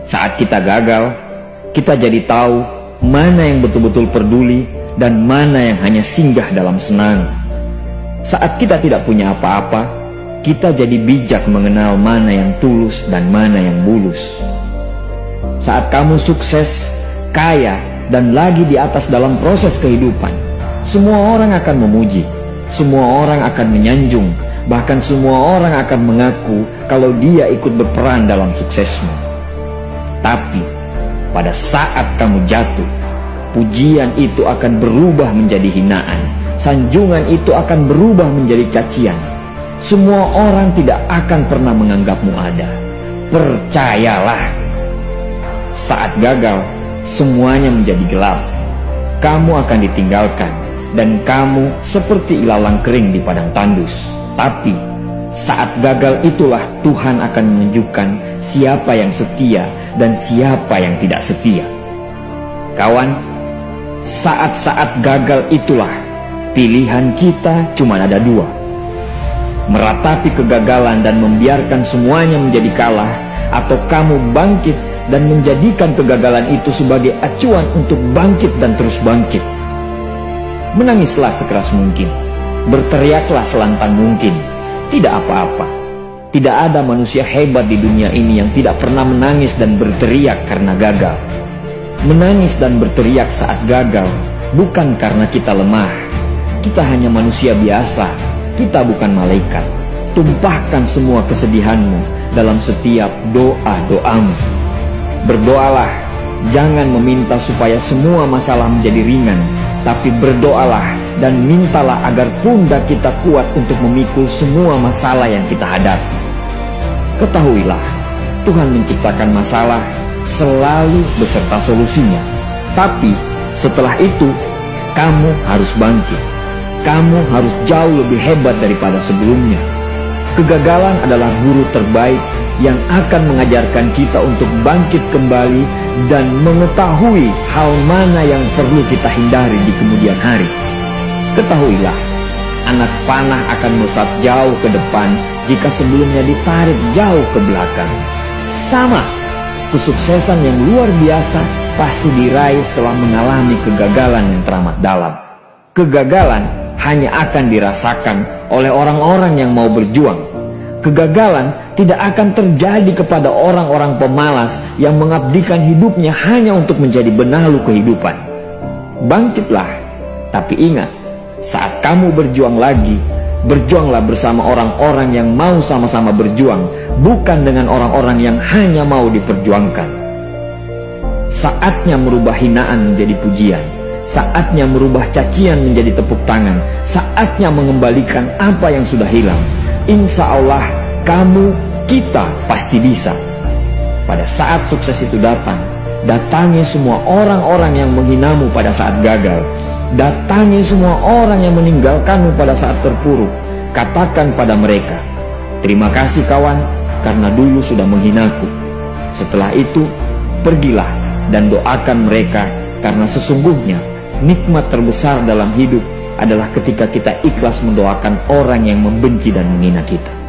Saat kita gagal, kita jadi tahu mana yang betul-betul peduli dan mana yang hanya singgah dalam senang. Saat kita tidak punya apa-apa, kita jadi bijak mengenal mana yang tulus dan mana yang bulus. Saat kamu sukses, kaya, dan lagi di atas dalam proses kehidupan, semua orang akan memuji, semua orang akan menyanjung, bahkan semua orang akan mengaku kalau dia ikut berperan dalam suksesmu. Tapi pada saat kamu jatuh, pujian itu akan berubah menjadi hinaan, sanjungan itu akan berubah menjadi cacian. Semua orang tidak akan pernah menganggapmu ada. Percayalah, saat gagal, semuanya menjadi gelap. Kamu akan ditinggalkan, dan kamu seperti ilalang kering di padang tandus. Tapi saat gagal itulah Tuhan akan menunjukkan siapa yang setia dan siapa yang tidak setia. Kawan, saat-saat gagal itulah pilihan kita cuma ada dua: meratapi kegagalan dan membiarkan semuanya menjadi kalah, atau kamu bangkit dan menjadikan kegagalan itu sebagai acuan untuk bangkit dan terus bangkit. Menangislah sekeras mungkin, berteriaklah selantang mungkin. Tidak apa-apa. Tidak ada manusia hebat di dunia ini yang tidak pernah menangis dan berteriak karena gagal. Menangis dan berteriak saat gagal bukan karena kita lemah. Kita hanya manusia biasa. Kita bukan malaikat. Tumpahkan semua kesedihanmu dalam setiap doa-doamu. Berdoalah, jangan meminta supaya semua masalah menjadi ringan, tapi berdoalah dan mintalah agar pundak kita kuat untuk memikul semua masalah yang kita hadapi. Ketahuilah, Tuhan menciptakan masalah selalu beserta solusinya. Tapi setelah itu, kamu harus bangkit. Kamu harus jauh lebih hebat daripada sebelumnya. Kegagalan adalah guru terbaik yang akan mengajarkan kita untuk bangkit kembali dan mengetahui hal mana yang perlu kita hindari di kemudian hari. Ketahuilah, anak panah akan melesat jauh ke depan jika sebelumnya ditarik jauh ke belakang. Sama, kesuksesan yang luar biasa pasti diraih setelah mengalami kegagalan yang teramat dalam. Kegagalan hanya akan dirasakan oleh orang-orang yang mau berjuang. Kegagalan tidak akan terjadi kepada orang-orang pemalas yang mengabdikan hidupnya hanya untuk menjadi benalu kehidupan. Bangkitlah, tapi ingat, saat kamu berjuang lagi, berjuanglah bersama orang-orang yang mau sama-sama berjuang, bukan dengan orang-orang yang hanya mau diperjuangkan. Saatnya merubah hinaan menjadi pujian. Saatnya merubah cacian menjadi tepuk tangan. Saatnya mengembalikan apa yang sudah hilang. Insya Allah kamu, kita pasti bisa. Pada saat sukses itu datang, datangi semua orang-orang yang menghinamu pada saat gagal. Datangi semua orang yang meninggalkanmu pada saat terpuruk. Katakan pada mereka, terima kasih kawan, karena dulu sudah menghinaku. Setelah itu, pergilah dan doakan mereka, karena sesungguhnya nikmat terbesar dalam hidup adalah ketika kita ikhlas mendoakan orang yang membenci dan menghina kita.